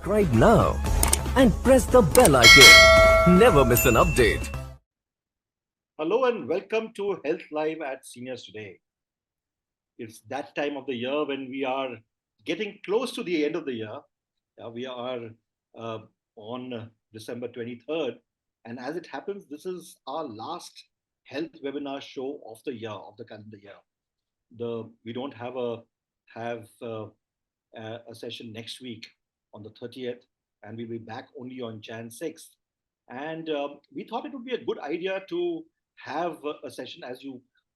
subscribe now and press the bell icon. Never miss an update. Hello and welcome to Health Live at Seniors Today. It's that time of the year when we are getting close to the end of the year. We are on December 23rd. And as it happens, this is our last health webinar show of the year, of the calendar year. We don't have a session next week on the 30th, and we'll be back only on Jan 6th. And we thought it would be a good idea to have a session,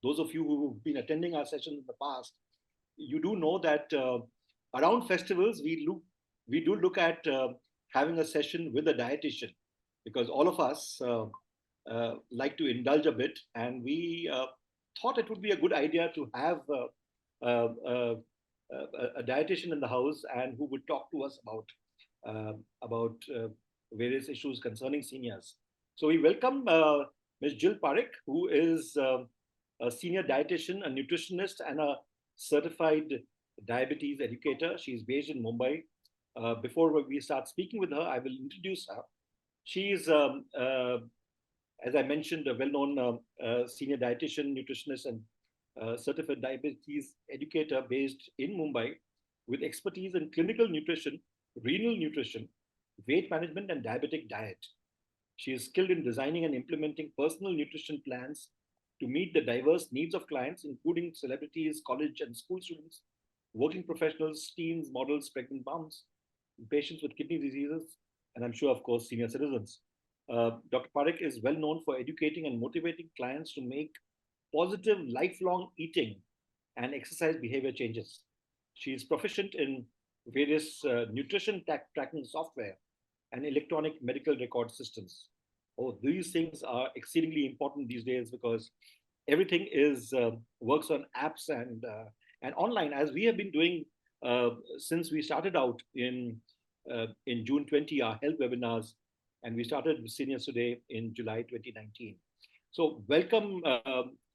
those of you who've been attending our sessions in the past, you do know that around festivals, we do look at having a session with a dietitian, because all of us like to indulge a bit, and we thought it would be a good idea to have a dietitian in the house and who would talk to us about various issues concerning seniors. So we welcome Ms. Jill Parekh, who is a senior dietitian, a nutritionist, and a certified diabetes educator. She's based in Mumbai. Before we start speaking with her, I will introduce her. She is, as I mentioned, a well-known senior dietitian, nutritionist, and certified diabetes educator based in Mumbai with expertise in clinical nutrition, renal nutrition, weight management, and diabetic diet. She is skilled in designing and implementing personal nutrition plans to meet the diverse needs of clients, including celebrities, college and school students, working professionals, teens, models, pregnant moms, patients with kidney diseases, and I'm sure, of course, senior citizens. Dr. Parekh is well known for educating and motivating clients to make positive lifelong eating and exercise behavior changes. She is proficient in various nutrition tracking software and electronic medical record systems. Oh, these things are exceedingly important these days because everything is works on apps and online, as we have been doing since we started out in June 20, our health webinars, and we started with Seniors Today in July 2019. So welcome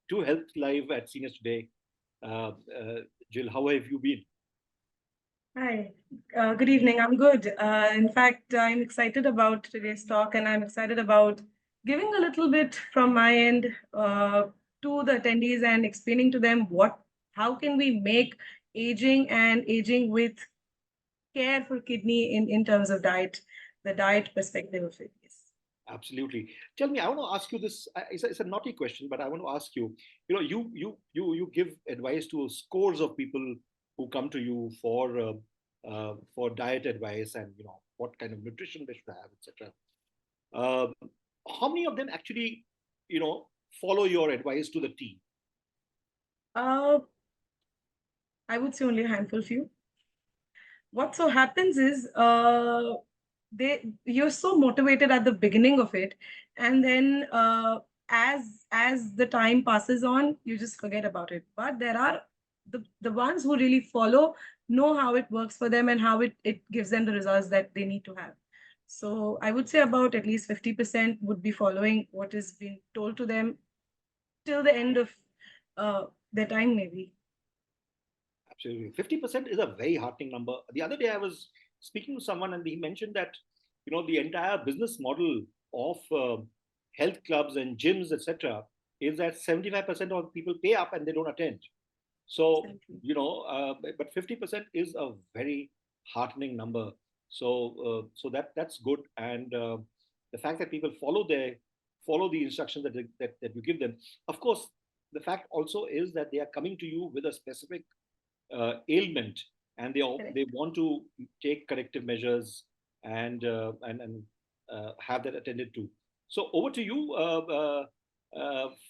to Health Live at Seniors Today. Jill, how have you been? Hi, good evening. I'm good. In fact, I'm excited about today's talk, and I'm excited about giving a little bit from my end to the attendees and explaining to them how can we make aging with care for kidney in terms of diet, the diet perspective of it. Yes. Absolutely. Tell me, I want to ask you this. It's a naughty question, but I want to ask you. You give advice to scores of people who come to you for diet advice and what kind of nutrition they should have, etc. How many of them actually follow your advice to the T? I would say only a handful few. What so happens is you're so motivated at the beginning of it, and then as the time passes on, you just forget about it. But there are the ones who really follow, know how it works for them and how it gives them the results that they need to have. So I would say about at least 50% would be following what is being told to them till the end of their time, maybe. Absolutely. 50% is a very heartening number. The other day I was speaking to someone and he mentioned that, the entire business model of health clubs and gyms, etc., is that 75% of people pay up and they don't attend. So, but 50% is a very heartening number. So that's good. And the fact that people follow the instructions that you give them. Of course, the fact also is that they are coming to you with a specific ailment, and they want to take corrective measures and have that attended to. So over to you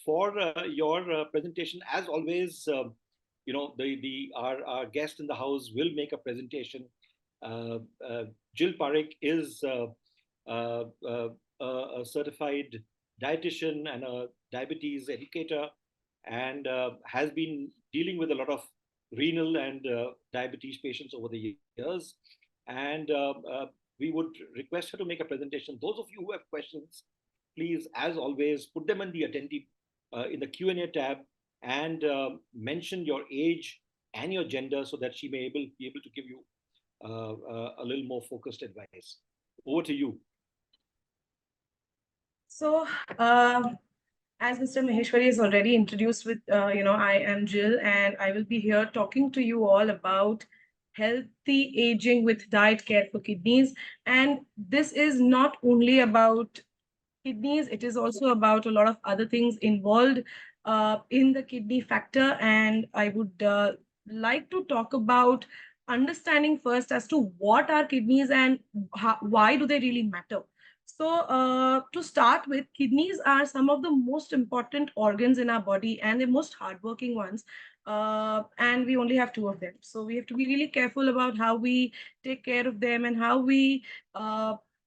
for your presentation. As always, our guest in the house will make a presentation. Jill Parekh is a certified dietitian and a diabetes educator, and has been dealing with a lot of renal and diabetes patients over the years. And we would request her to make a presentation. Those of you who have questions, please, as always, put them in the attendee in the Q&A tab, and mention your age and your gender so that she may be able to give you a little more focused advice. Over to you. So, as Mr. Maheshwari is already introduced with, I am Jill, and I will be here talking to you all about healthy aging with diet care for kidneys. And this is not only about kidneys, it is also about a lot of other things involved in the kidney factor. And I would like to talk about understanding first as to what are kidneys and why do they really matter. So, to start with, kidneys are some of the most important organs in our body and the most hardworking ones. And we only have two of them. So, we have to be really careful about how we take care of them and how we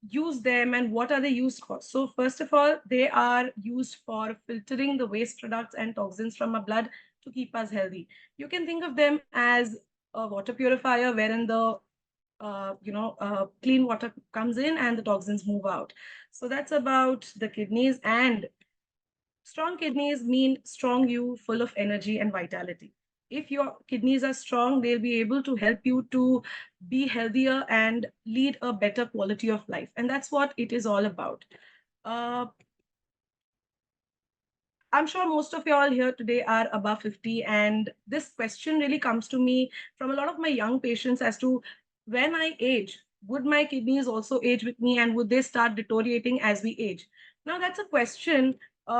use them and what are they used for. So, first of all, they are used for filtering the waste products and toxins from our blood to keep us healthy. You can think of them as a water purifier wherein the clean water comes in and the toxins move out. So that's about the kidneys. And strong kidneys mean strong you, full of energy and vitality. If your kidneys are strong, they'll be able to help you to be healthier and lead a better quality of life. And that's what it is all about. Uh, I'm sure most of you all here today are above 50, and this question really comes to me from a lot of my young patients as to when I age, would my kidneys also age with me and would they start deteriorating as we age? Now, that's a question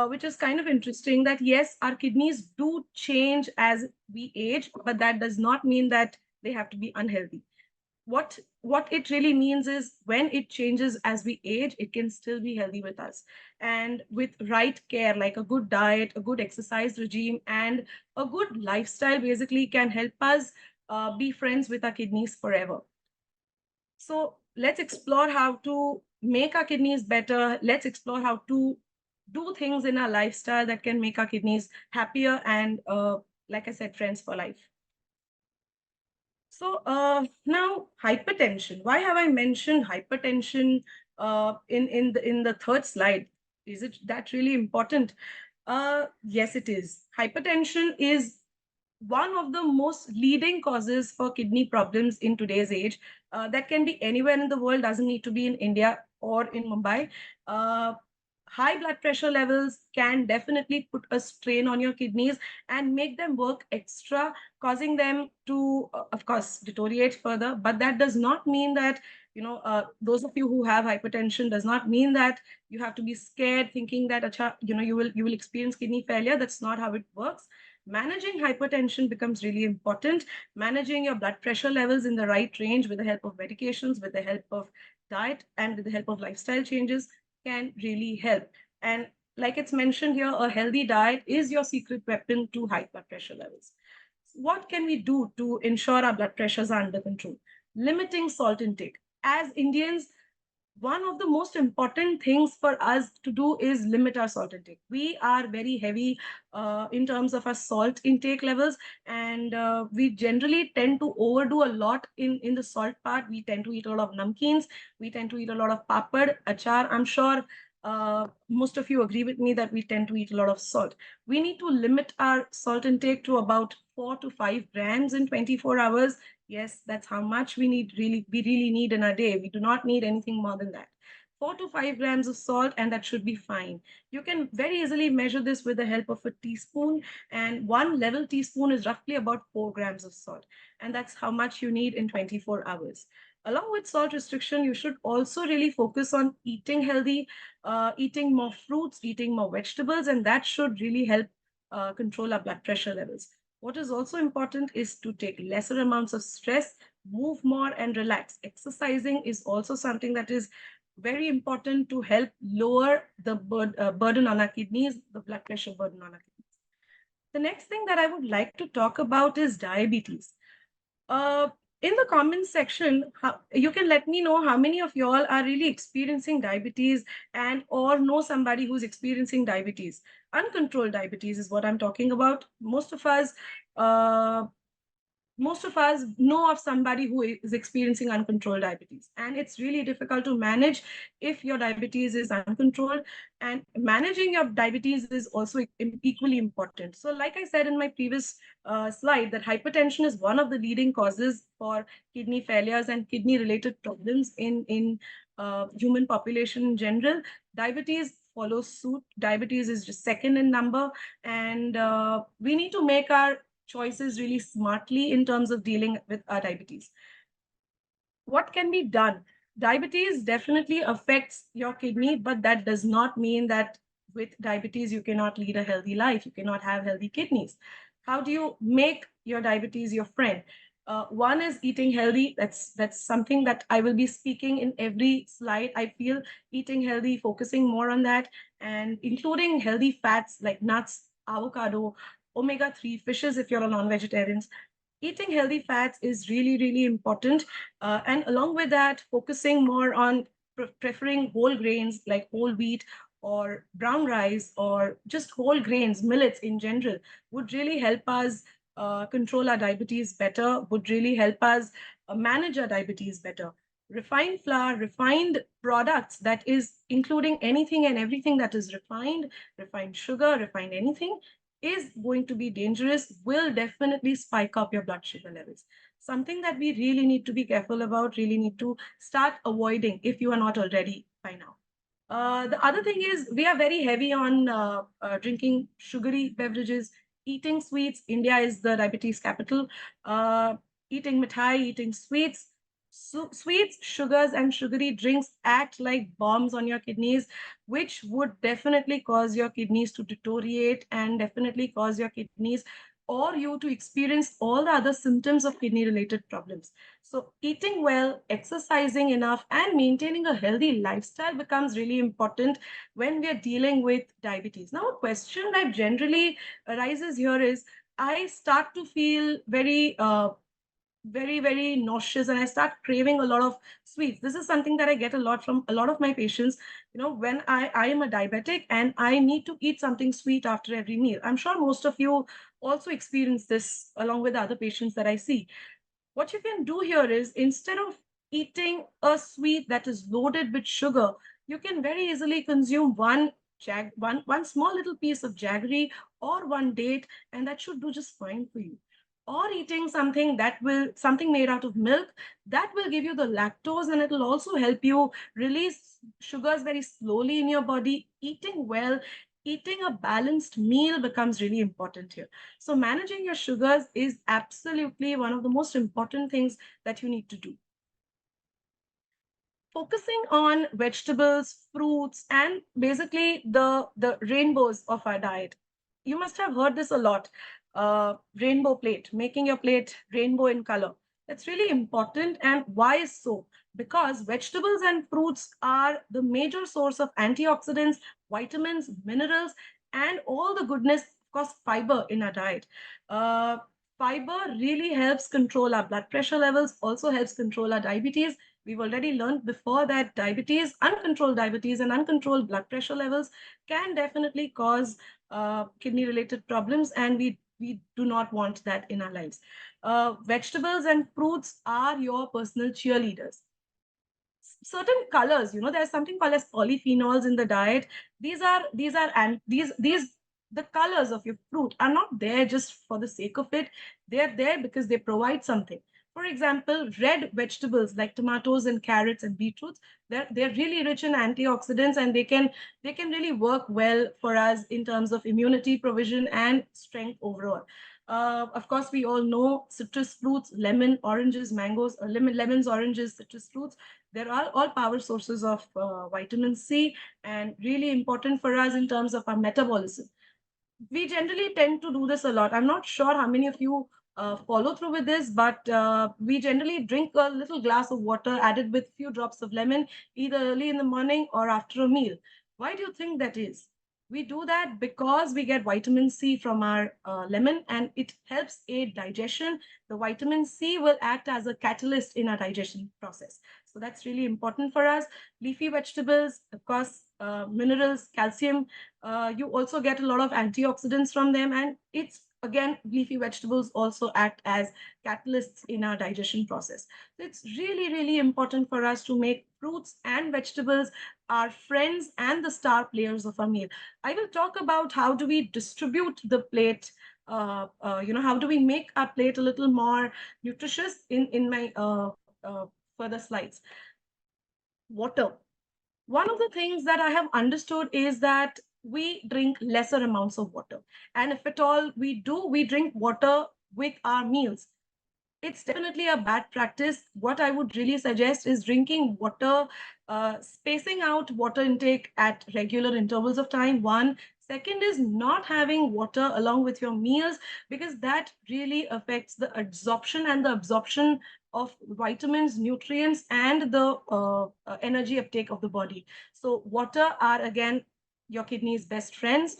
which is kind of interesting that yes, our kidneys do change as we age, but that does not mean that they have to be unhealthy. What it really means is when it changes as we age, it can still be healthy with us. And with right care, like a good diet, a good exercise regime, and a good lifestyle basically can help us be friends with our kidneys forever. So let's explore how to make our kidneys better. Let's explore how to do things in our lifestyle that can make our kidneys happier and like I said, friends for life. So now hypertension. Why have I mentioned hypertension in the third slide? Is it that really important? Yes, it is. Hypertension is one of the most leading causes for kidney problems in today's age. That can be anywhere in the world, doesn't need to be in India or in Mumbai. Uh, High blood pressure levels can definitely put a strain on your kidneys and make them work extra, causing them to, of course, deteriorate further. But that does not mean that, those of you who have hypertension does not mean that you have to be scared, thinking that, you will experience kidney failure. That's not how it works. Managing hypertension becomes really important. Managing your blood pressure levels in the right range with the help of medications, with the help of diet, and with the help of lifestyle changes can really help. And like it's mentioned here, a healthy diet is your secret weapon to high blood pressure levels. What can we do to ensure our blood pressures are under control? Limiting salt intake. As Indians, one of the most important things for us to do is limit our salt intake. We are very heavy in terms of our salt intake levels, and we generally tend to overdo a lot in the salt part. We tend to eat a lot of namkeens, we tend to eat a lot of papad, achar. I'm sure most of you agree with me that we tend to eat a lot of salt. We need to limit our salt intake to about 4 to 5 grams in 24 hours. Yes, that's how much we really need in a day. We do not need anything more than that. 4 to 5 grams of salt, and that should be fine. You can very easily measure this with the help of a teaspoon, and one level teaspoon is roughly about 4 grams of salt. And that's how much you need in 24 hours. Along with salt restriction, you should also really focus on eating healthy, eating more fruits, eating more vegetables, and that should really help control our blood pressure levels. What is also important is to take lesser amounts of stress, move more, and relax. Exercising is also something that is very important to help lower the burden on our kidneys, the blood pressure burden on our kidneys. The next thing that I would like to talk about is diabetes. Uh, in the comments section, you can let me know how many of y'all are really experiencing diabetes and or know somebody who's experiencing diabetes. Uncontrolled diabetes is what I'm talking about. Most of us uh, most of us know of somebody who is experiencing uncontrolled diabetes, and it's really difficult to manage if your diabetes is uncontrolled. And managing your diabetes is also equally important. So like I said in my previous slide, that hypertension is one of the leading causes for kidney failures and kidney related problems in human population in general. Diabetes follows suit. Diabetes is just second in number, and we need to make our choices really smartly in terms of dealing with our diabetes. What can be done? Diabetes definitely affects your kidney, but that does not mean that with diabetes you cannot lead a healthy life, you cannot have healthy kidneys. How do you make your diabetes your friend? One is eating healthy. That's something that I will be speaking in every slide. I feel eating healthy, focusing more on that, and including healthy fats like nuts, avocado, omega-3 fishes if you're a non-vegetarian. Eating healthy fats is really, really important. And along with that, focusing more on preferring whole grains like whole wheat or brown rice or just whole grains, millets in general, would really help us control our diabetes better, would really help us manage our diabetes better. Refined flour, refined products, that is including anything and everything that is refined sugar, refined anything, is going to be dangerous, will definitely spike up your blood sugar levels. Something that we really need to be careful about, really need to start avoiding if you are not already by now. The other thing is we are very heavy on drinking sugary beverages, eating sweets. India is the diabetes capital. Eating mithai, eating sweets. So sweets, sugars, and sugary drinks act like bombs on your kidneys, which would definitely cause your kidneys to deteriorate and definitely cause your kidneys or you to experience all the other symptoms of kidney related problems. So eating well, exercising enough, and maintaining a healthy lifestyle becomes really important when we are dealing with diabetes. Now, a question that generally arises here is, I start to feel very nauseous and I start craving a lot of sweets. This is something that I get a lot from a lot of my patients. When I am a diabetic and I need to eat something sweet after every meal. I'm sure most of you also experience this along with other patients that I see. What you can do here is, instead of eating a sweet that is loaded with sugar, you can very easily consume one small little piece of jaggery or one date, and that should do just fine for you. Or eating something made out of milk, that will give you the lactose and it will also help you release sugars very slowly in your body. Eating well, eating a balanced meal becomes really important here. So managing your sugars is absolutely one of the most important things that you need to do. Focusing on vegetables, fruits, and basically the rainbows of our diet. You must have heard this a lot. Rainbow plate, making your plate rainbow in color. That's really important. And why is so? Because vegetables and fruits are the major source of antioxidants, vitamins, minerals, and all the goodness, of course, fiber in our diet. Uh, Fiber really helps control our blood pressure levels, also helps control our diabetes. We've already learned before that diabetes and uncontrolled blood pressure levels can definitely cause kidney related problems, and we do not want that in our lives. Vegetables and fruits are your personal cheerleaders. Certain colors, there's something called as polyphenols in the diet. These the colors of your fruit are not there just for the sake of it. They're there because they provide something. For example, red vegetables like tomatoes and carrots and beetroots, they're really rich in antioxidants, and they can really work well for us in terms of immunity provision and strength overall. Of course, we all know citrus fruits, lemon, oranges, mangoes, lemons, oranges, citrus fruits. There are all power sources of vitamin C, and really important for us in terms of our metabolism. We generally tend to do this a lot. I'm not sure how many of you follow through with this, but we generally drink a little glass of water added with few drops of lemon, either early in the morning or after a meal. Why do you think that is? We do that because we get vitamin C from our lemon, and it helps aid digestion. The vitamin C will act as a catalyst in our digestion process. So that's really important for us. Leafy vegetables, of course, minerals, calcium. You also get a lot of antioxidants from them, and it's Again, leafy vegetables also act as catalysts in our digestion process. So it's really, really important for us to make fruits and vegetables our friends and the star players of our meal. I will talk about how do we distribute the plate. How do we make our plate a little more nutritious in my further slides. Water. One of the things that I have understood is that we drink lesser amounts of water. And if at all we do, we drink water with our meals. It's definitely a bad practice. What I would really suggest is drinking water, spacing out water intake at regular intervals of time. One. Second is not having water along with your meals, because that really affects the absorption and the absorption of vitamins, nutrients, and the energy uptake of the body. So water are again your kidney's best friends.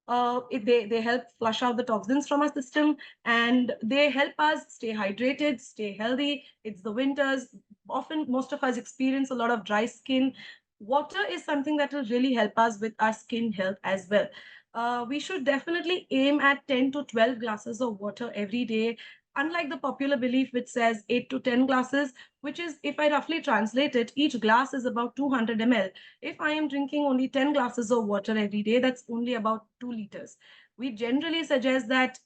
They help flush out the toxins from our system, and they help us stay hydrated, stay healthy. It's the winters. Often, most of us experience a lot of dry skin. Water is something that will really help us with our skin health as well. We should definitely aim at 10 to 12 glasses of water every day. Unlike the popular belief which says 8 to 10 glasses, which is, if I roughly translate it, each glass is about 200 ml. If I am drinking only 10 glasses of water every day, that's only about 2 liters. We generally suggest that,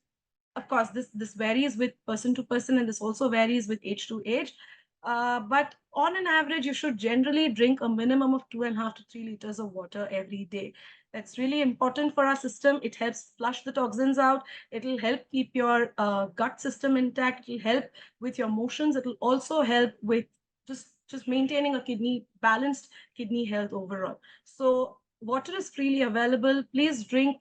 of course, this varies with person to person, and this also varies with age to age. But on an average, you should generally drink a minimum of 2.5 to 3 liters of water every day. That's really important for our system. It helps flush the toxins out. It'll help keep your gut system intact. It'll help with your motions. It'll also help with just maintaining a balanced kidney health overall. So water is freely available. Please drink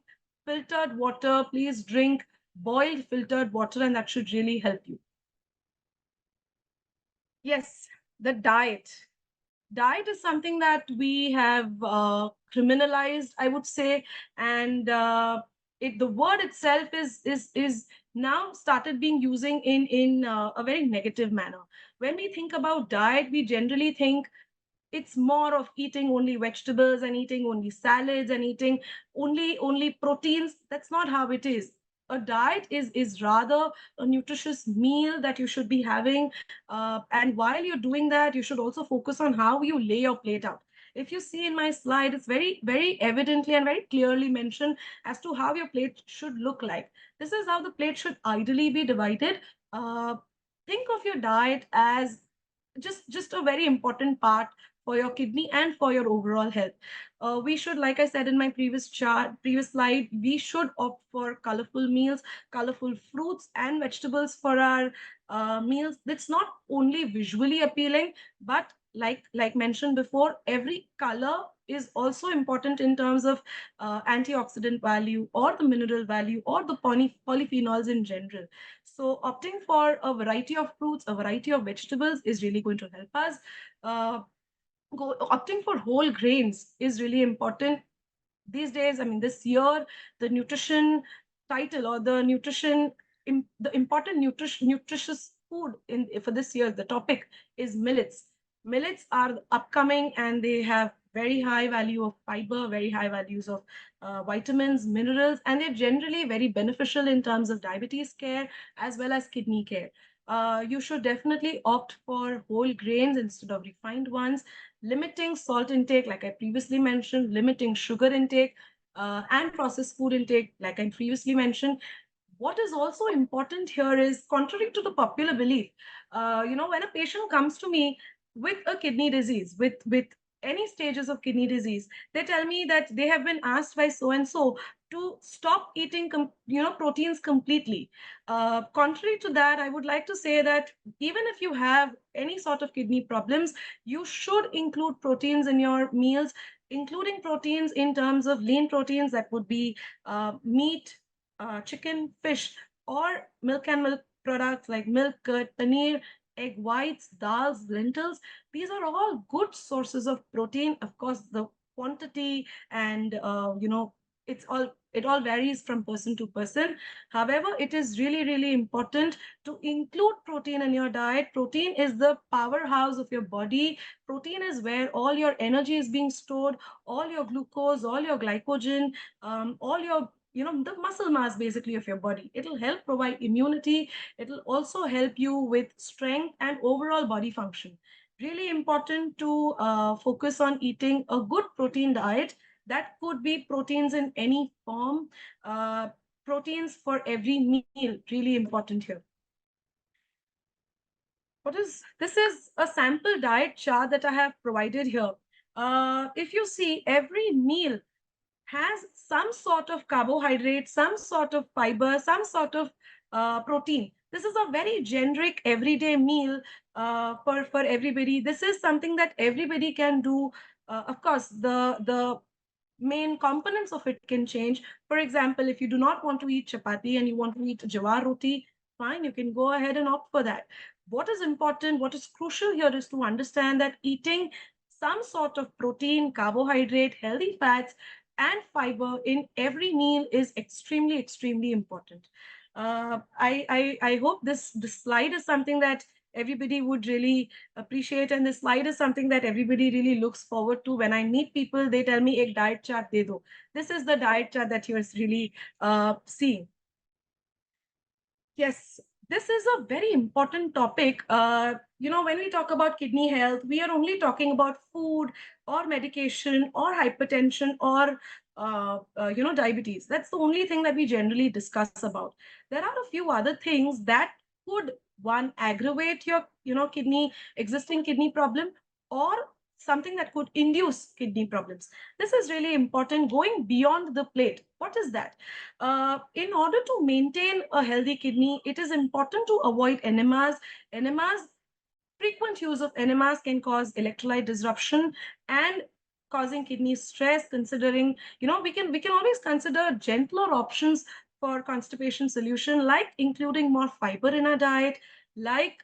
filtered water. Please drink boiled filtered water, and that should really help you. Yes, the diet. Diet is something that we have criminalized, I would say, and the word itself is now started being using in a very negative manner. When we think about diet, we generally think it's more of eating only vegetables and eating only salads and eating only proteins. That's not how it is. A diet is rather a nutritious meal that you should be having, and while you're doing that, you should also focus on how you lay your plate out. If you see in my slide, it's very evidently and very clearly mentioned as to how your plate should look like. This is how the plate should ideally be divided. uh, think of your diet as just a very important part for your kidney and for your overall health. We should, like I said in my previous slide, we should opt for colorful meals, colorful fruits and vegetables for our meals. That's not only visually appealing, but like mentioned before, every color is also important in terms of antioxidant value or the mineral value or the polyphenols in general. So opting for a variety of fruits, a variety of vegetables is really going to help us. Uh, Opting for whole grains is really important these days. I mean, this year, the nutrition title or the the important nutritious food in for this year, the topic is millets. Millets are upcoming, and they have very high value of fiber, very high values of vitamins, minerals, and they're generally very beneficial in terms of diabetes care as well as kidney care. You should definitely opt for whole grains instead of refined ones. Limiting salt intake, like I previously mentioned, limiting sugar intake, and processed food intake, like I previously mentioned. What is also important here is, contrary to the popular belief, when a patient comes to me with a kidney disease, with any stages of kidney disease, they tell me that they have been asked by so and so to stop eating proteins completely. Contrary to that, I would like to say that even if you have any sort of kidney problems, you should include proteins in your meals, including proteins in terms of lean proteins that would be meat, chicken, fish, or milk and milk products like milk, curd, paneer, egg whites, dals, lentils. These are all good sources of protein. Of course, the quantity and it all varies from person to person. However, it is really, really important to include protein in your diet. Protein is the powerhouse of your body. Protein is where all your energy is being stored, all your glucose, all your glycogen, all your the muscle mass basically of your body. It'll help provide immunity. It'll also help you with strength and overall body function. Really important to focus on eating a good protein diet. That could be proteins in any form, uh, proteins for every meal, really important here. This is a sample diet chart that I have provided here. If you see, every meal has some sort of carbohydrate, some sort of fiber, some sort of protein. This is a very generic everyday meal for everybody. This is something that everybody can do. Of course, the main components of it can change. For example, if you do not want to eat chapati and you want to eat jawar roti, fine, you can go ahead and opt for that. What is important, what is crucial here is to understand that eating some sort of protein, carbohydrate, healthy fats, and fiber in every meal is extremely, extremely important. I hope this slide is something that everybody would really appreciate, and this slide is something that everybody really looks forward to. When I meet people, they tell me, "Ek diet chart de do." This is the diet chart that you're really seeing. Yes, this is a very important topic. When we talk about kidney health, we are only talking about food or medication or hypertension or diabetes. That's the only thing that we generally discuss about. There are a few other things that could, one, aggravate your existing kidney problem, or something that could induce kidney problems. This is really important. Going beyond the plate, what is that? In order to maintain a healthy kidney, it is important to avoid enemas. Enemas, frequent use of enemas can cause electrolyte disruption and causing kidney stress. Considering, we can always consider gentler options for constipation solution, like including more fiber in our diet, like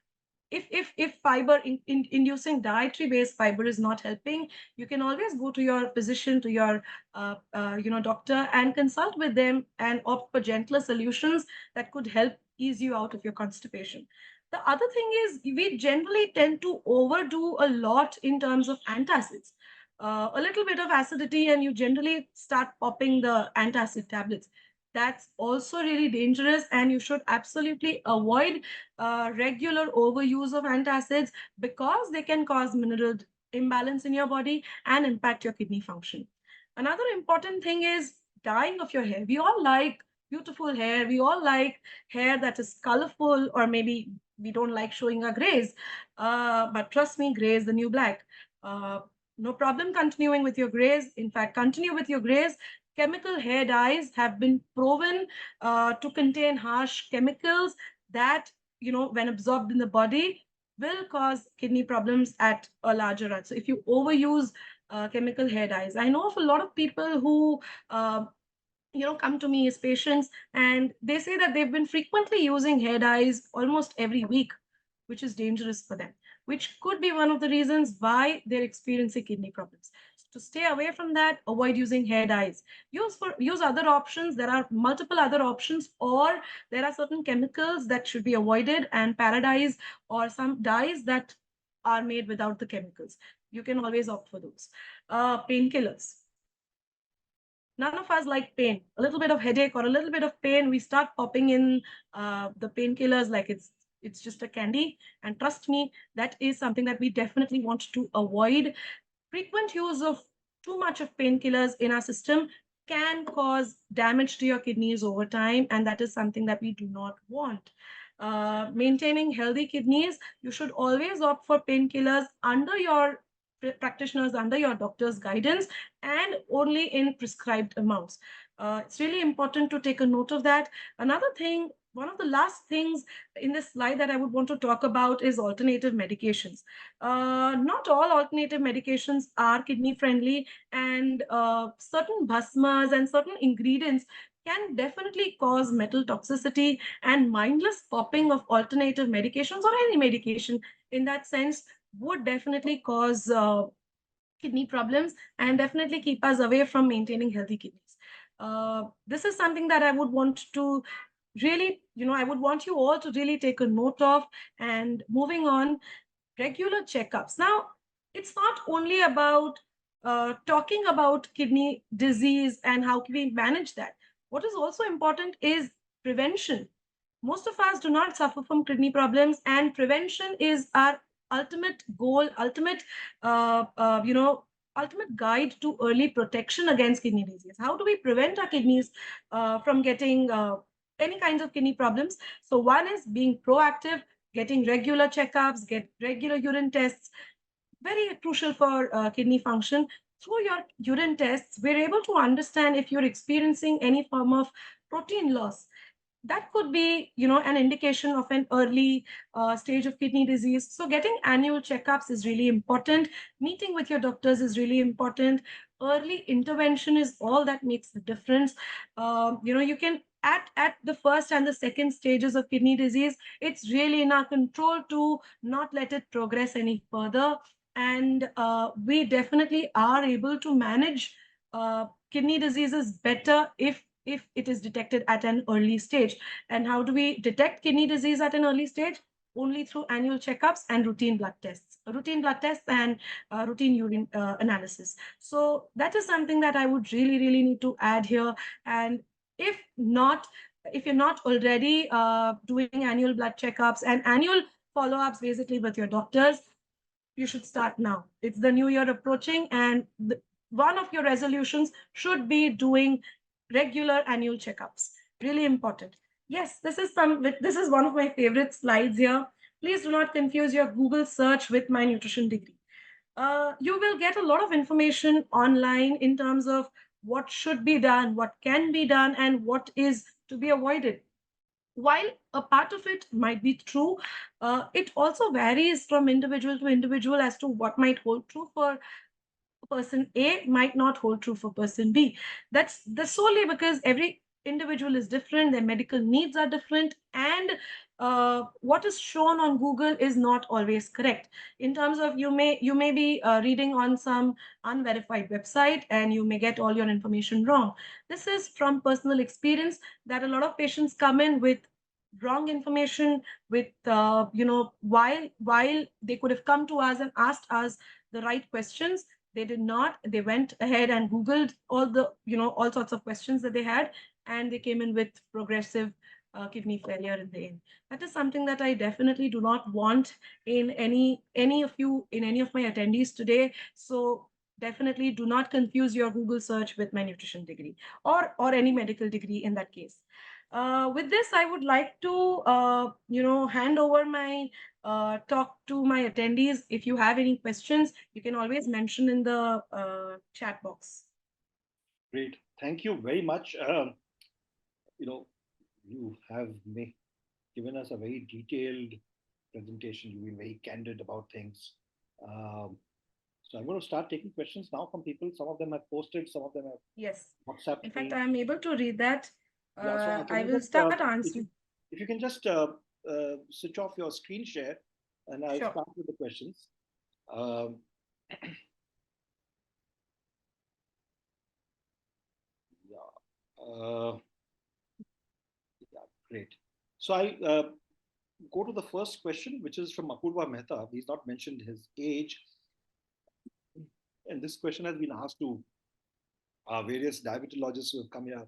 if fiber inducing dietary based fiber is not helping, you can always go to your physician, to your doctor, and consult with them and opt for gentler solutions that could help ease you out of your constipation. The other thing is, we generally tend to overdo a lot in terms of antacids. A little bit of acidity and you generally start popping the antacid tablets. That's also really dangerous, and you should absolutely avoid regular overuse of antacids, because they can cause mineral imbalance in your body and impact your kidney function. Another important thing is dyeing of your hair. We all like beautiful hair. We all like hair that is colorful, or maybe we don't like showing our grays. But trust me, gray is the new black. Uh, no problem continuing with your grays. In fact, continue with your grays. Chemical hair dyes have been proven to contain harsh chemicals that, when absorbed in the body, will cause kidney problems at a larger run. So if you overuse chemical hair dyes, I know of a lot of people who come to me as patients, and they say that they've been frequently using hair dyes almost every week, which is dangerous for them, which could be one of the reasons why they're experiencing kidney problems. So to stay away from that, avoid using hair dyes. Use other options. There are multiple other options, or there are certain chemicals that should be avoided, and paradise or some dyes that are made without the chemicals. You can always opt for those. Painkillers. None of us like pain. A little bit of headache or a little bit of pain, we start popping in the painkillers like it's just a candy. And trust me, that is something that we definitely want to avoid. Frequent use of too much of painkillers in our system can cause damage to your kidneys over time, and that is something that we do not want. Maintaining healthy kidneys, you should always opt for painkillers under your practitioners, under your doctor's guidance, and only in prescribed amounts. It's really important to take a note of that. Another thing, one of the last things in this slide that I would want to talk about is alternative medications. Not all alternative medications are kidney friendly, and certain bhasmas and certain ingredients can definitely cause metal toxicity, and mindless popping of alternative medications or any medication in that sense would definitely cause kidney problems and definitely keep us away from maintaining healthy kidneys. This is something that I would want to really, I would want you all to really take a note of. And moving on, regular checkups. Now, it's not only about talking about kidney disease and how can we manage that. What is also important is prevention. Most of us do not suffer from kidney problems, and prevention is our ultimate goal, uh, uh, you know, ultimate guide to early protection against kidney disease. How do we prevent our kidneys from getting any kinds of kidney problems? So one is being proactive, getting regular checkups, get regular urine tests, very crucial for kidney function. Through your urine tests, we're able to understand if you're experiencing any form of protein loss. That could be, an indication of an early stage of kidney disease. So getting annual checkups is really important. Meeting with your doctors is really important. Early intervention is all that makes the difference. You can at the first and the second stages of kidney disease, it's really in our control to not let it progress any further. And we definitely are able to manage kidney diseases better if it is detected at an early stage. And how do we detect kidney disease at an early stage? Only through annual checkups and routine blood tests and routine urine analysis. So that is something that I would really, really need to add here. And if not, if you're not already doing annual blood checkups and annual follow-ups basically with your doctors, you should start now. It's the new year approaching, and one of your resolutions should be doing regular annual checkups. Really important. Yes, this is one of my favorite slides here. Please do not confuse your Google search with my nutrition degree. You will get a lot of information online in terms of what should be done, what can be done, and what is to be avoided. While a part of it might be true, it also varies from individual to individual as to what might hold true for person A might not hold true for person B. That's solely because every individual is different, their medical needs are different, and what is shown on Google is not always correct. In terms of you may be reading on some unverified website and you may get all your information wrong. This is from personal experience that a lot of patients come in with wrong information, with while they could have come to us and asked us the right questions, they did not. They went ahead and Googled all sorts of questions that they had, and they came in with progressive kidney failure in the end. That is something that I definitely do not want in any of my attendees today. So definitely do not confuse your Google search with my nutrition degree or any medical degree in that case. With this, I would like to hand over my talk to my attendees. If you have any questions, you can always mention in the chat box. Great. Thank you very much. You know, you have given us a very detailed presentation. You've been very candid about things. So I'm going to start taking questions now from people. Some of them have posted, some of them have Yes. WhatsApped In fact, me. I am able to read that. Yeah, so I can you will just, start answering. if you can just switch off your screen share, and I'll Sure. start with the questions. Um, yeah, yeah, great. So I go to the first question, which is from Apurva Mehta. He's not mentioned his age. And this question has been asked to various diabetologists who have come here.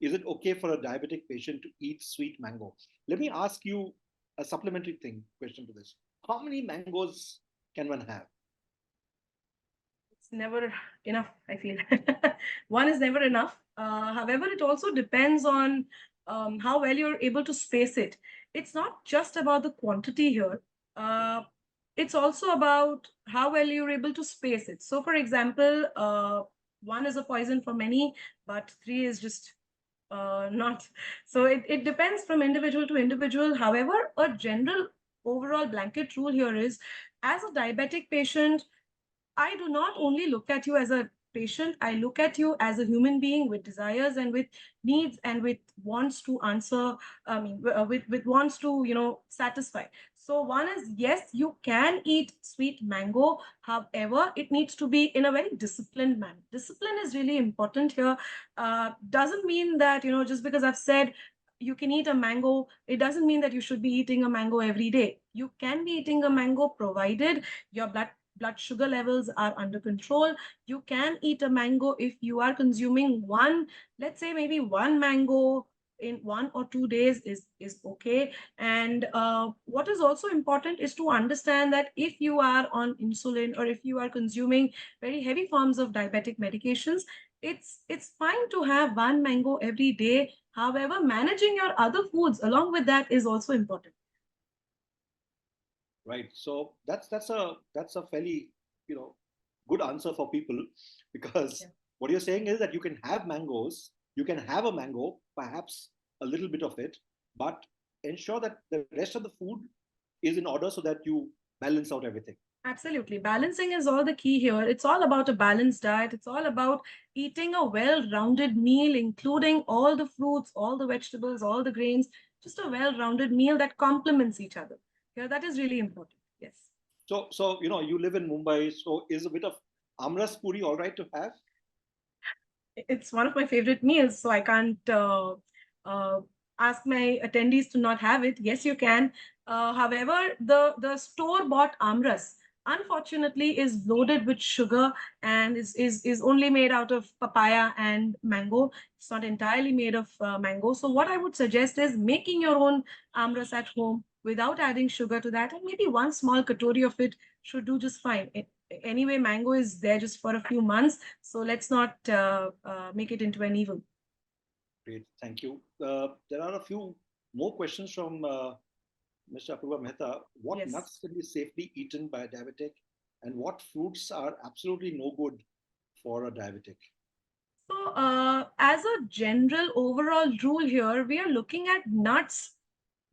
Is it okay for a diabetic patient to eat sweet mango? Let me ask you a supplementary question to this. How many mangoes can one have? It's never enough, I feel. One is never enough. However, it also depends on how well you're able to space it. It's not just about the quantity here. Uh, it's also about how well you're able to space it. So, for example, one is a poison for many, but three is just not. So it depends from individual to individual. However, a general overall blanket rule here is, as a diabetic patient, I do not only look at you as a patient. I look at you as a human being with desires and with needs and with wants to answer, with wants to, satisfy. So one is, yes, you can eat sweet mango. However, it needs to be in a very disciplined manner. Discipline is really important here. Doesn't mean that, just because I've said you can eat a mango, it doesn't mean that you should be eating a mango every day. You can be eating a mango provided your blood sugar levels are under control. You can eat a mango if you are consuming one, let's say maybe one mango in 1 or 2 days is okay. And what is also important is to understand that if you are on insulin or if you are consuming very heavy forms of diabetic medications, it's fine to have one mango every day. However, managing your other foods along with that is also important. Right. So that's a fairly, you know, good answer for people, because Yeah. what you're saying is that you can have mangoes, you can have a mango, perhaps a little bit of it, but ensure that the rest of the food is in order so that you balance out everything. Absolutely. Balancing is all the key here. It's all about a balanced diet. It's all about eating a well-rounded meal, including all the fruits, all the vegetables, all the grains, just a well-rounded meal that complements each other. Yeah, that is really important. Yes. So you know, you live in Mumbai, so is a bit of amras puri all right to have? It's one of my favorite meals, so I can't uh, ask my attendees to not have it. Yes, you can. However, the store bought amras unfortunately is loaded with sugar and is only made out of papaya and mango. It's not entirely made of mango. So what I would suggest is making your own amras at home without adding sugar to that, and maybe one small katori of it should do just fine. Anyway, mango is there just for a few months, so let's not make it into an evil. Great, thank you. There are a few more questions from Mr. Apurva Mehta. What Yes. nuts can be safely eaten by a diabetic, and what fruits are absolutely no good for a diabetic? So, as a general overall rule here, we are looking at nuts.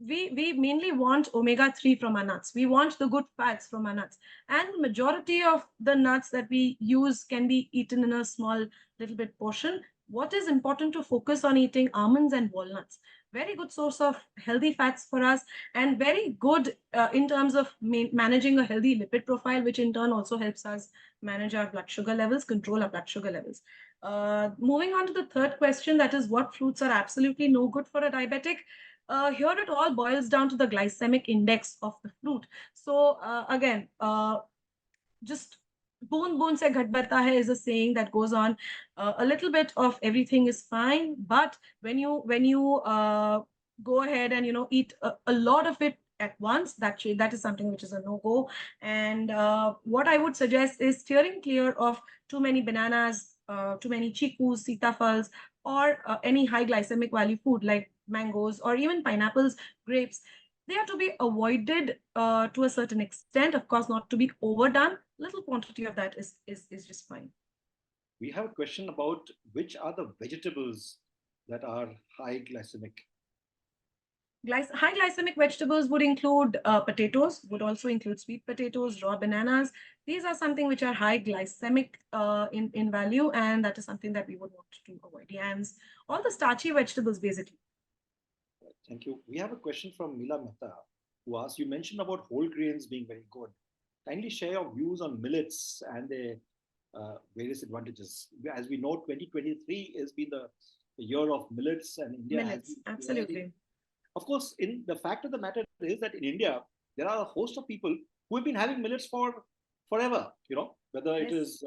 We mainly want omega-3 from our nuts. We want the good fats from our nuts. And the majority of the nuts that we use can be eaten in a small little bit portion. What is important to focus on eating almonds and walnuts. Very good source of healthy fats for us, and very good in terms of managing a healthy lipid profile, which in turn also helps us manage our blood sugar levels, control our blood sugar levels. Moving on to the third question, that is what fruits are absolutely no good for a diabetic. Here it all boils down to the glycemic index of the fruit. So again, just boon boon se ghat barta hai is a saying that goes on. A little bit of everything is fine, but when you go ahead and eat a lot of it at once, that is something which is a no go. And what I would suggest is steering clear of too many bananas, too many chikus, sitafals, or any high glycemic value food like mangoes or even pineapples, grapes. They are to be avoided to a certain extent, of course, not to be overdone. Little quantity of that is just fine. We have a question about which are the vegetables that are high glycemic. High glycemic vegetables would include potatoes, would also include sweet potatoes, raw bananas. These are something which are high glycemic in value, and that is something that we would want to avoid. Yams, all the starchy vegetables, basically. Thank you. We have a question from Mila Mehta, who asks, you mentioned about whole grains being very good. Kindly share your views on millets and their various advantages. As we know, 2023 has been the year of millets, and India has Millets, been very, absolutely. of course, in the fact of the matter is that in India, there are a host of people who have been having millets for forever, you know, whether it Yes. is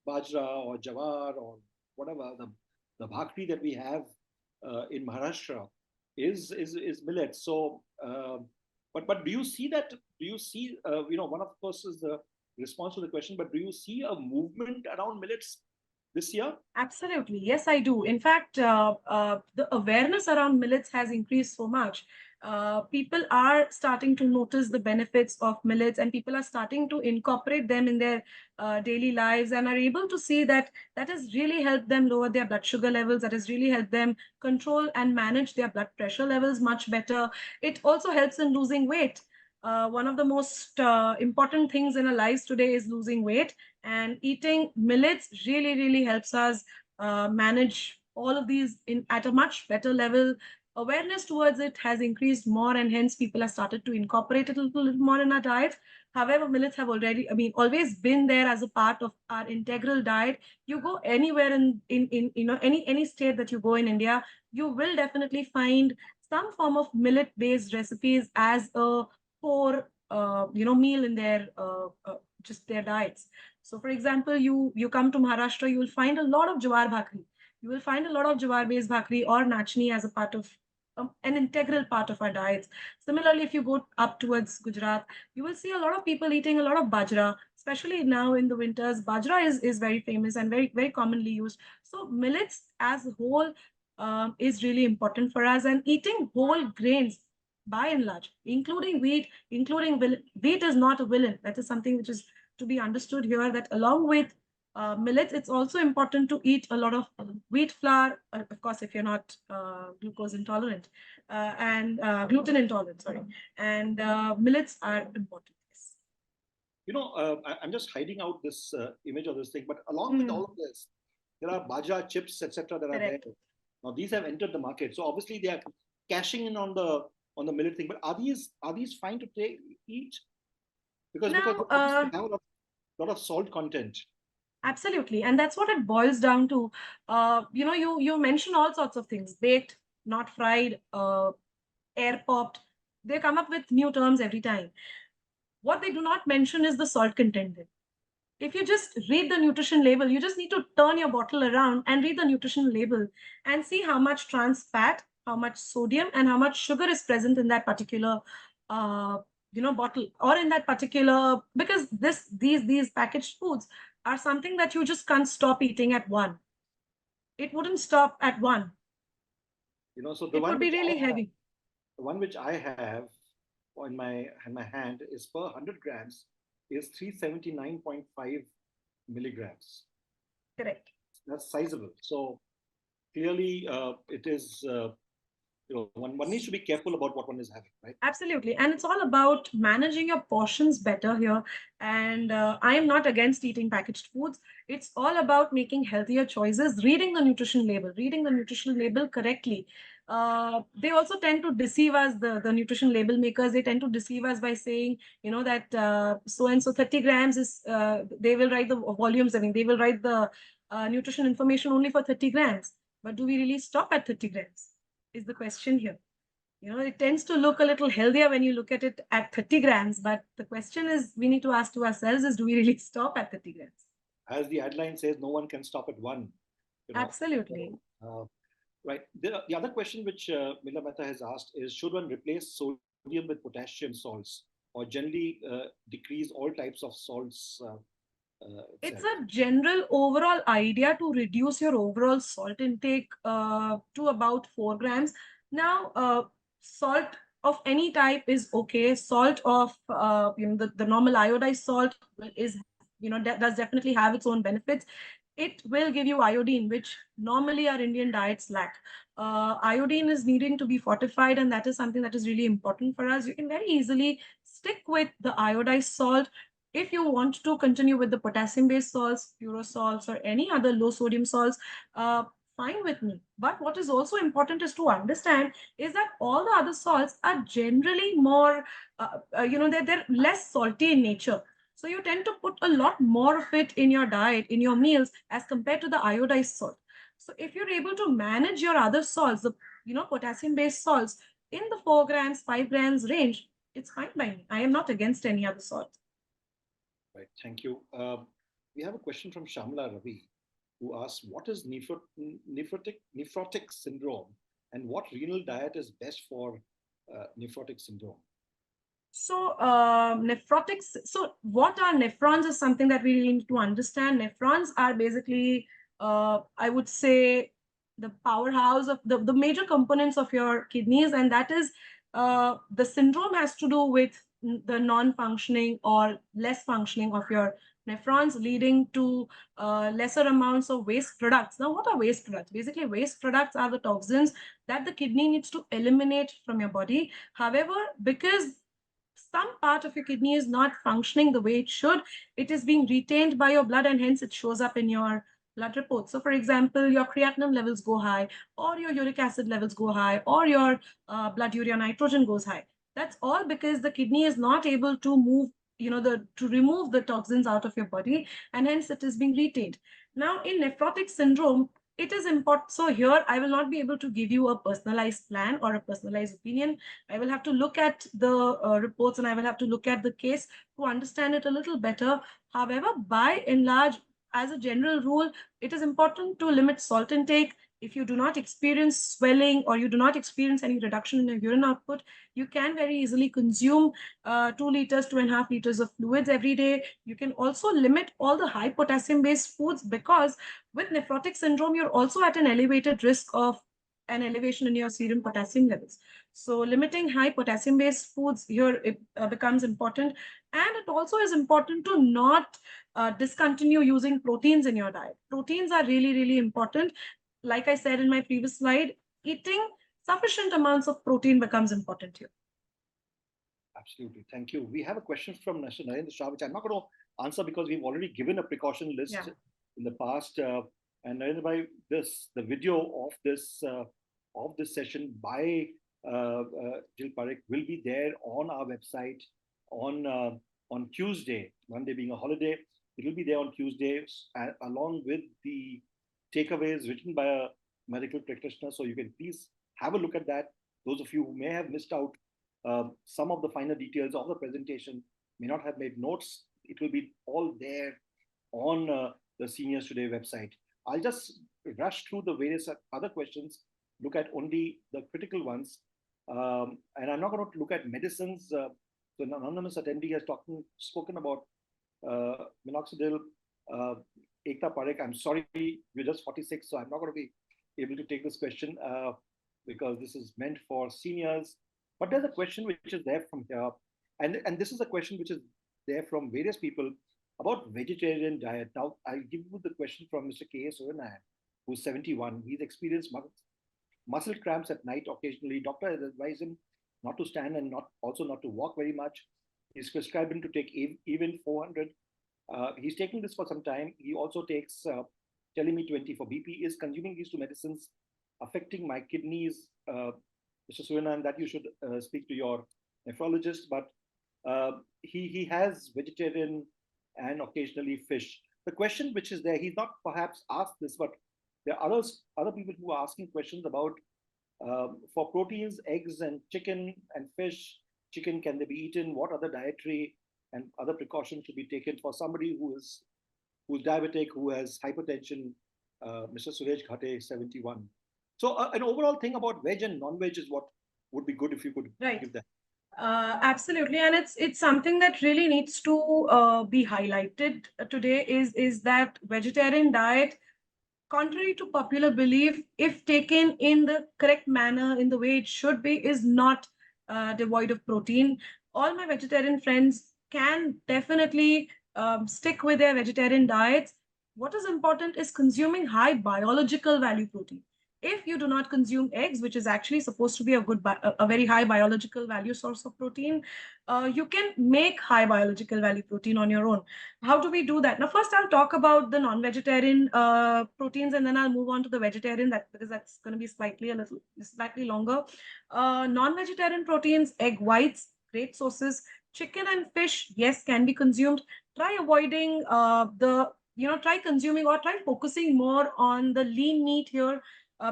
bajra or jawar or whatever, the bhakri that we have in Maharashtra is millet. So, but do you see that? Do you see, one of course is the response to the question, but do you see a movement around millets this year? Absolutely. Yes, I do. In fact, the awareness around millets has increased so much. People are starting to notice the benefits of millets, and people are starting to incorporate them in their daily lives, and are able to see that that has really helped them lower their blood sugar levels, that has really helped them control and manage their blood pressure levels much better. It also helps in losing weight. one of the most important things in our lives today is losing weight, and eating millets really, really helps us manage all of these at a much better level. Awareness towards it has increased more, and hence people have started to incorporate it a little more in our diet. However, millets have always been there as a part of our integral diet. You go anywhere in any state that you go in India, you will definitely find some form of millet-based recipes as a core meal in their just their diets. So, for example, you come to Maharashtra, you will find a lot of jawar bhakri. You will find a lot of jawar-based bhakri or nachni as a part of an integral part of our diets. Similarly, if you go up towards Gujarat, you will see a lot of people eating a lot of bajra, especially now in the winters. Bajra is very famous and very, very commonly used. So millets as a whole is really important for us, and eating whole grains by and large, including wheat, wheat is not a villain. That is something which is to be understood here, that along with millets, it's also important to eat a lot of wheat flour, of course, if you're not glucose intolerant and gluten intolerant, sorry. And millets are important. Yes. I'm just hiding out this image of this thing, but along with all of this, there are bajra chips, etc., that are there. Correct. Now these have entered the market, so obviously they are cashing in on the millet thing. But are these fine to eat? Because Now, they obviously have a lot of salt content. Absolutely, and that's what it boils down to. You mention all sorts of things: baked, not fried, air popped. They come up with new terms every time. What they do not mention is the salt content. If you just read the nutrition label, you just need to turn your bottle around and read the nutrition label and see how much trans fat, how much sodium, and how much sugar is present in that particular bottle, or in that particular, because these packaged foods are something that you just can't stop eating at one. It wouldn't stop at one. So it would be really heavy. The one which I have in my hand is per 100 grams is 379.5 milligrams. Correct. That's sizable. So clearly, it is. One needs to be careful about what one is having, right? Absolutely. And it's all about managing your portions better here. And I am not against eating packaged foods. It's all about making healthier choices, reading the nutrition label correctly. They also tend to deceive us, the nutrition label makers. They tend to deceive us by saying, that so and so 30 grams is, they will write the volumes. I mean, they will write the nutrition information only for 30 grams. But do we really stop at 30 grams? Is the question here. It tends to look a little healthier when you look at it at 30 grams. But the question is, we need to ask to ourselves is, do we really stop at 30 grams? As the headline says, no one can stop at one. Absolutely. Right. The other question which Mila Mehta has asked is, should one replace sodium with potassium salts, or generally decrease all types of salts? It's a general overall idea to reduce your overall salt intake to about 4 grams. Now, salt of any type is okay. Salt of the normal iodized salt is does definitely have its own benefits. It will give you iodine, which normally our Indian diets lack. Iodine is needing to be fortified, and that is something that is really important for us. You can very easily stick with the iodized salt. If you want to continue with the potassium-based salts, pure salts, or any other low-sodium salts, fine with me. But what is also important is to understand is that all the other salts are generally more, they're less salty in nature. So you tend to put a lot more of it in your diet, in your meals, as compared to the iodized salt. So if you're able to manage your other salts, the potassium-based salts in the 4 grams, 5 grams range, it's fine by me. I am not against any other salt. Right. Thank you. We have a question from Shamla Ravi, who asks, what is nephrotic syndrome, and what renal diet is best for nephrotic syndrome? So nephrotics. So what are nephrons is something that we really need to understand. Nephrons are basically, I would say, the powerhouse of the major components of your kidneys, and that is the syndrome has to do with the non-functioning or less functioning of your nephrons, leading to lesser amounts of waste products. Now, what are waste products? Basically, waste products are the toxins that the kidney needs to eliminate from your body. However, because some part of your kidney is not functioning the way it should, it is being retained by your blood, and hence it shows up in your blood report. So, for example, your creatinine levels go high, or your uric acid levels go high, or your blood urea nitrogen goes high. That's all because the kidney is not able to move, to remove the toxins out of your body, and hence it is being retained. Now, in nephrotic syndrome, it is important. So here, I will not be able to give you a personalized plan or a personalized opinion. I will have to look at the reports, and I will have to look at the case to understand it a little better. However, by and large, as a general rule, it is important to limit salt intake. If you do not experience swelling or you do not experience any reduction in your urine output, you can very easily consume 2 liters, 2.5 liters of fluids every day. You can also limit all the high potassium based foods, because with nephrotic syndrome, you're also at an elevated risk of an elevation in your serum potassium levels. So limiting high potassium based foods here, it becomes important. And it also is important to not discontinue using proteins in your diet. Proteins are really, really important. Like I said in my previous slide, eating sufficient amounts of protein becomes important here. Absolutely. Thank you. We have a question from Mr. Narendra Shah, which I'm not going to answer because we've already given a precaution list in the past. And Narendra Bhai, the video of this session by Jill Parekh will be there on our website on Tuesday. Monday being a holiday, it will be there on Tuesday, along with the takeaways written by a medical practitioner. So you can please have a look at that. Those of you who may have missed out some of the finer details of the presentation, may not have made notes, it will be all there on the Seniors Today website. I'll just rush through the various other questions, look at only the critical ones, and I'm not going to look at medicines. So an anonymous attendee has spoken about minoxidil. Ekta Parekh, I'm sorry, you're just 46, so I'm not going to be able to take this question because this is meant for seniors. But there's a question which is there from here, and this is a question which is there from various people about vegetarian diet. Now, I'll give you the question from Mr. K. Suranayan, who's 71. He's experienced muscle cramps at night occasionally. Doctor has advised him not to stand and not to walk very much. He's prescribed him to take even 400. He's taking this for some time. He also takes Telemi 20 for BP. Is consuming these two medicines affecting my kidneys? Mr. Suranayan, that you should speak to your nephrologist, but he has vegetarian and occasionally fish. The question which is there, he's not perhaps asked this, but there are other people who are asking questions about for proteins, eggs and chicken and fish. Chicken, can they be eaten? What other dietary and other precautions should be taken for somebody who's diabetic, who has hypertension? Mr. Suresh Ghate, 71. So an overall thing about veg and non-veg is what would be good if you could give that. Absolutely, and it's something that really needs to be highlighted today. Is that vegetarian diet, contrary to popular belief, if taken in the correct manner, in the way it should be, is not devoid of protein. All my vegetarian friends can definitely stick with their vegetarian diets. What is important is consuming high biological value protein. If you do not consume eggs, which is actually supposed to be a very high biological value source of protein, you can make high biological value protein on your own. How do we do that? Now, first I'll talk about the non-vegetarian proteins, and then I'll move on to the vegetarian, because that's going to be slightly longer. Non-vegetarian proteins, egg whites, great sources. Chicken and fish, yes, can be consumed. Try avoiding try consuming or try focusing more on the lean meat here,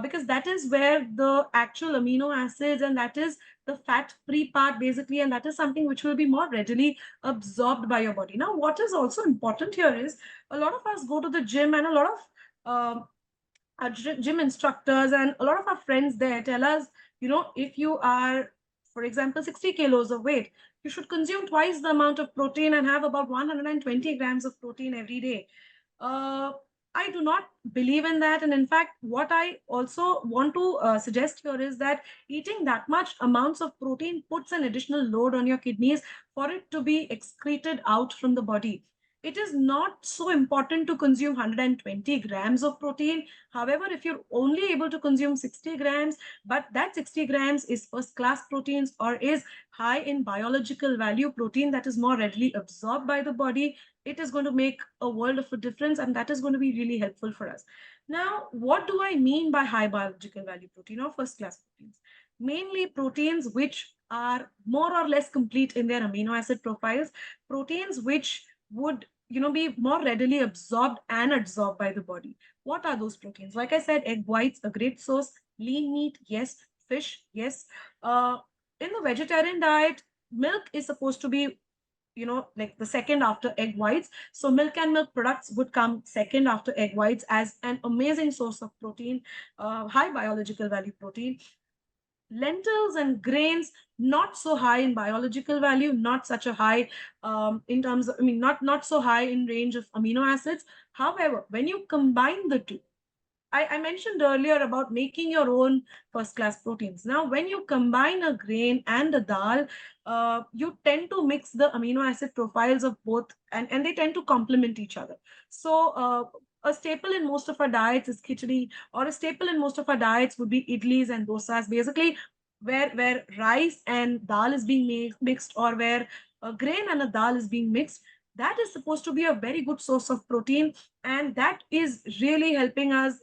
because that is where the actual amino acids, and that is the fat-free part basically, and that is something which will be more readily absorbed by your body. Now, what is also important here is a lot of us go to the gym, and a lot of our gym instructors and a lot of our friends there tell us, if you are, for example, 60 kilos of weight, you should consume twice the amount of protein and have about 120 grams of protein every day. I do not believe in that. And in fact, what I also want to suggest here is that eating that much amounts of protein puts an additional load on your kidneys for it to be excreted out from the body. it is not so important to consume 120 grams of protein. However, if you're only able to consume 60 grams, but that 60 grams is first class proteins or is high in biological value protein that is more readily absorbed by the body, it is going to make a world of a difference, and that is going to be really helpful for us. Now, what do I mean by high biological value protein or first class proteins? Mainly proteins which are more or less complete in their amino acid profiles, proteins which would be more readily absorbed and adsorbed by the body. What are those proteins? Like I said, egg whites, a great source. Lean meat, yes. Fish, yes. In the vegetarian diet, milk is supposed to be like the second after egg whites. So milk and milk products would come second after egg whites as an amazing source of protein, high biological value protein. Lentils and grains, not so high in biological value, not such a high in terms of, not so high in range of amino acids. However, when you combine the two, I mentioned earlier about making your own first class proteins. Now, when you combine a grain and a dal, you tend to mix the amino acid profiles of both, and they tend to complement each other. So, a staple in most of our diets is khichdi, or a staple in most of our diets would be idlis and dosas, basically where rice and dal is being mixed, or where a grain and a dal is being mixed. That is supposed to be a very good source of protein, and that is really helping us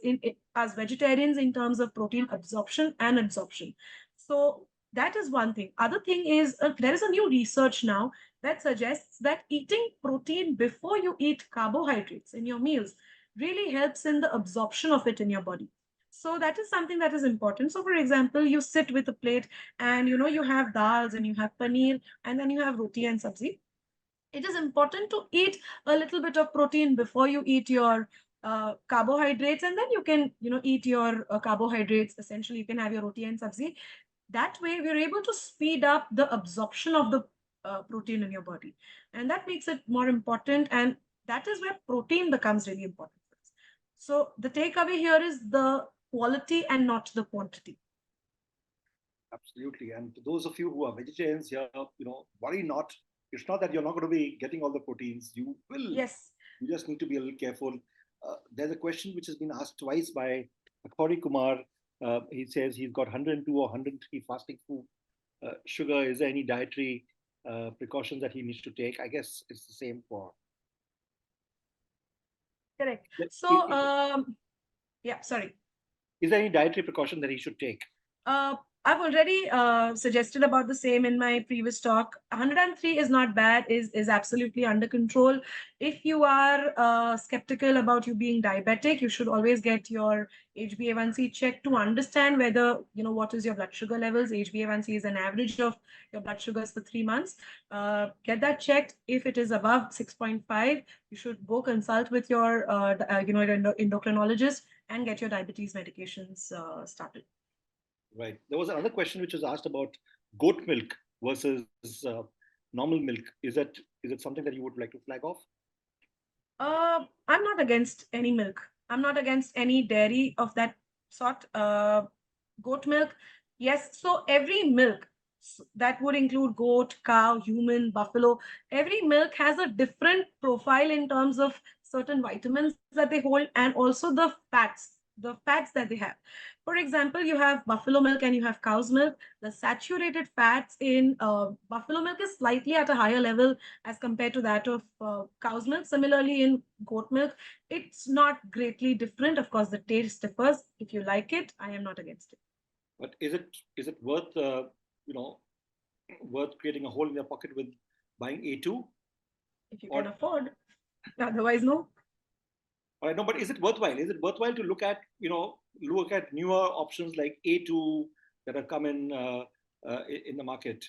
as vegetarians in terms of protein absorption and adsorption. So that is one thing. Other thing is, there is a new research now that suggests that eating protein before you eat carbohydrates in your meals really helps in the absorption of it in your body. So that is something that is important. So for example, you sit with a plate and you have dals and you have paneer and then you have roti and sabzi. It is important to eat a little bit of protein before you eat your carbohydrates, and then you can eat your carbohydrates. Essentially, you can have your roti and sabzi. That way we're able to speed up the absorption of the protein in your body, and that makes it more important, and that is where protein becomes really important for us. So the takeaway here is the quality and not the quantity. Absolutely. And to those of you who are vegetarians here, worry not. It's not that you're not going to be getting all the proteins. You will. Yes. You just need to be a little careful. There's a question which has been asked twice by Akori Kumar. He says he's got 102 or 103 fasting food sugar. Is there any dietary precautions that he needs to take? I guess it's the same for. Correct. So, yeah, sorry. Is there any dietary precaution that he should take? I've already suggested about the same in my previous talk. 103 is not bad, is absolutely under control. If you are skeptical about you being diabetic, you should always get your HbA1c checked to understand whether, what is your blood sugar levels. HbA1c is an average of your blood sugars for 3 months. Get that checked. If it is above 6.5, you should go consult with your, endocrinologist and get your diabetes medications started. Right. There was another question which was asked about goat milk versus normal milk. Is it something that you would like to flag off? I'm not against any milk. I'm not against any dairy of that sort. Goat milk, yes. So every milk, that would include goat, cow, human, buffalo. Every milk has a different profile in terms of certain vitamins that they hold, and also the fats that they have. For example, you have buffalo milk and you have cow's milk. The saturated fats in buffalo milk is slightly at a higher level as compared to that of cow's milk. Similarly, in goat milk, it's not greatly different. Of course, the taste differs. If you like it, I am not against it. But is it worth worth creating a hole in your pocket with buying A2? If you can afford, otherwise no. All right, no, but is it worthwhile? Is it worthwhile to look at newer options like A2 that have come in the market?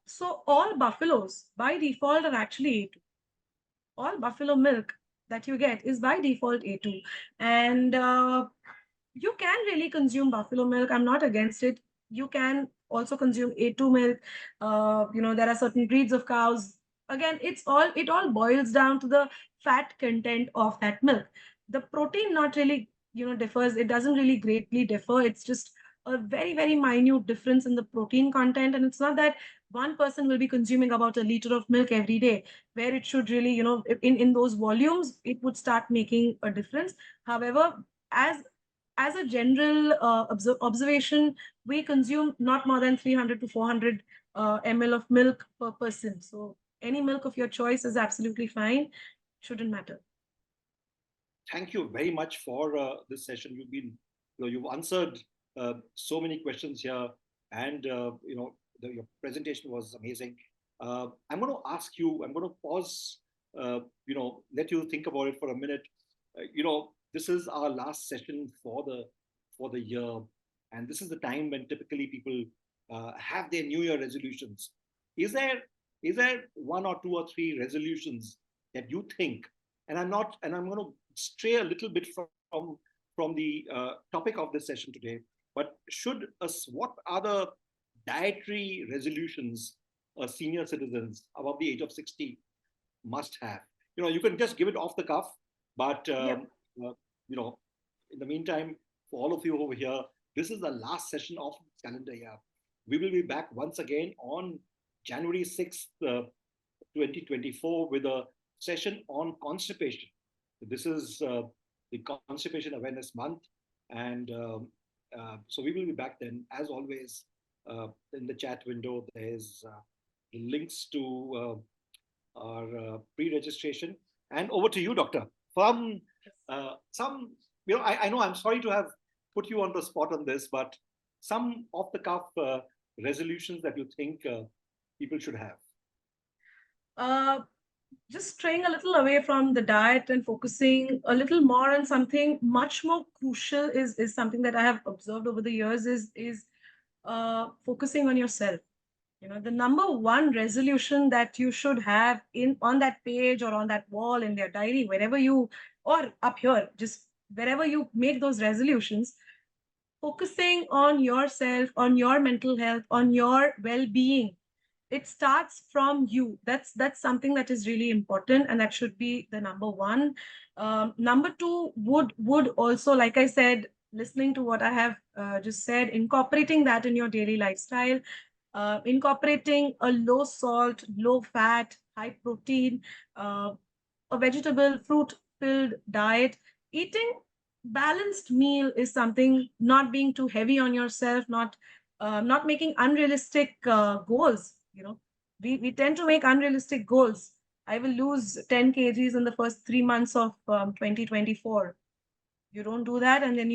So all buffaloes by default are actually A2. All buffalo milk that you get is by default A2, and you can really consume buffalo milk. I'm not against it. You can also consume A2 milk. There are certain breeds of cows. Again, it all boils down to the fat content of that milk. The protein not really, differs. It doesn't really greatly differ. It's just a very, very minute difference in the protein content. And it's not that one person will be consuming about a liter of milk every day, where it should really, in those volumes, it would start making a difference. However, as a general observation, we consume not more than 300 to 400 ml of milk per person. So any milk of your choice is absolutely fine. Shouldn't matter. Thank you very much for this session. You've answered so many questions here, and your presentation was amazing. I'm going to ask you. I'm going to pause. Let you think about it for a minute. This is our last session for the year, and this is the time when typically people have their New Year resolutions. Is there one or two or three resolutions that you think? And I'm going to stray a little bit from the topic of this session today. But what are the dietary resolutions senior citizens above the age of 60 must have? You can just give it off the cuff, but in the meantime, for all of you over here, this is the last session of this calendar year. We will be back once again on January 6th, 2024, with a session on constipation. This is the Constipation Awareness Month, and so we will be back then. As always, in the chat window, there's links to our pre-registration. And over to you, Doctor. From I know I'm sorry to have put you on the spot on this, but some off-the-cuff resolutions that you think people should have. Just straying a little away from the diet and focusing a little more on something much more crucial is something that I have observed over the years is focusing on yourself. The number one resolution that you should have on that page or on that wall in their diary, wherever you, or up here, just wherever you make those resolutions, focusing on yourself, on your mental health, on your well-being. It starts from you. That's something that is really important, and that should be the number one. Number two would also, like I said, listening to what I have just said, incorporating that in your daily lifestyle, incorporating a low salt, low fat, high protein, a vegetable, fruit-filled diet. Eating balanced meal is something, not being too heavy on yourself, not making unrealistic goals. We tend to make unrealistic goals. I will lose 10 kgs in the first 3 months of 2024. You don't do that, and then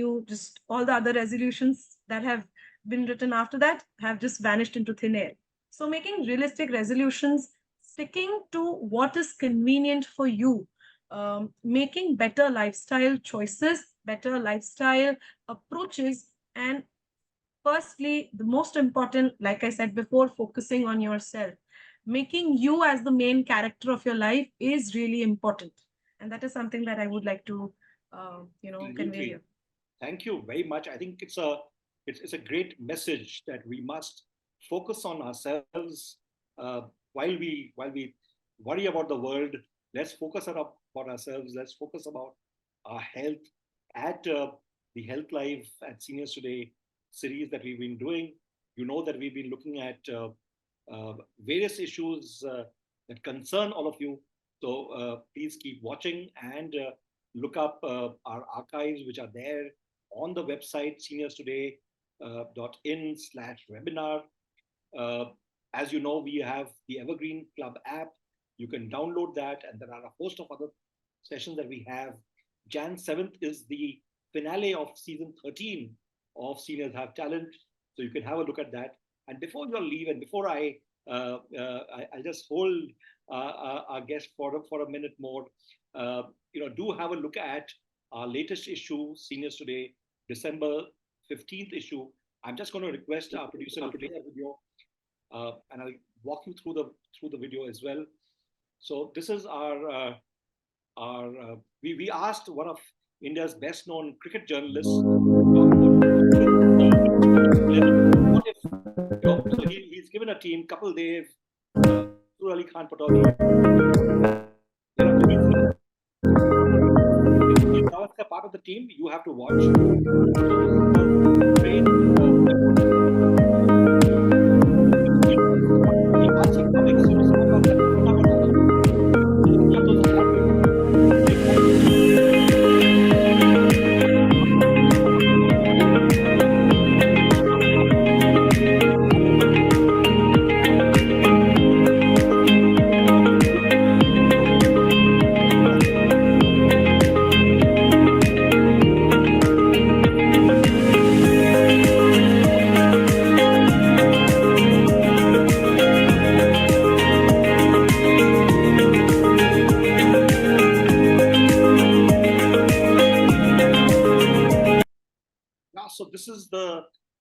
all the other resolutions that have been written after that have just vanished into thin air. So making realistic resolutions, sticking to what is convenient for you, making better lifestyle choices, better lifestyle approaches, and firstly, the most important, like I said before, focusing on yourself. Making you as the main character of your life is really important. And that is something that I would like to, convey here. Thank you very much. I think it's a great message that we must focus on ourselves while we worry about the world. Let's focus about ourselves. Let's focus about our health. At the Health Life at Seniors Today series that we've been doing, that we've been looking at various issues that concern all of you. So please keep watching and look up our archives, which are there on the website seniorstoday.in/webinar. As you know, we have the Evergreen Club app. You can download that, and there are a host of other sessions that we have. Jan 7th is the finale of season 13 of Seniors Have Talent. So you can have a look at that. And before you all leave, and before I just hold our guest for a minute more, do have a look at our latest issue, Seniors Today, December 15th issue. I'm just going to request our producer to play a video, and I'll walk you through the video as well. So this is we asked one of India's best known cricket journalists. What if he's given a team, Kapil Dev, Sur Ali Khan Patoli, if Gavaskar part of the team, you have to watch.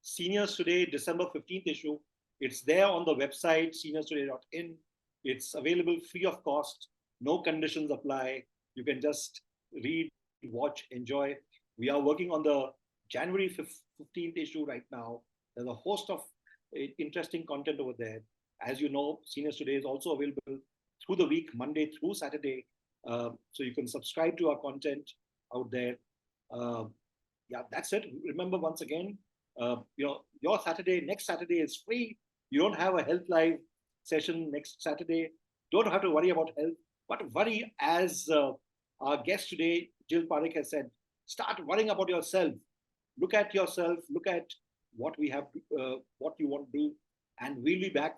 Seniors Today, December 15th issue. It's there on the website, seniorstoday.in. It's available free of cost. No conditions apply. You can just read, watch, enjoy. We are working on the January 15th issue right now. There's a host of interesting content over there. As you know, Seniors Today is also available through the week, Monday through Saturday. So you can subscribe to our content out there. Yeah, that's it. Remember, once again, your Saturday, next Saturday is free. You don't have a Health Live session next Saturday. Don't have to worry about health, but worry, as our guest today, Jill Parekh, has said, start worrying about yourself. Look at yourself, look at what we have, what you want to do. And we'll be back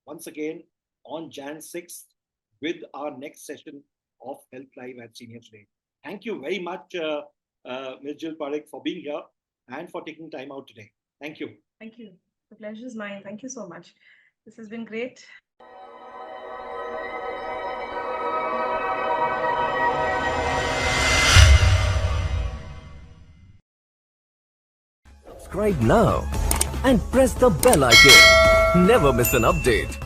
once again on Jan 6th with our next session of Health Live at Senior Today. Thank you very much, Ms. Jill Parekh, for being here and for taking time out today. Thank you. Thank you. The pleasure is mine. Thank you so much. This has been great. Subscribe now and press the bell icon. Never miss an update.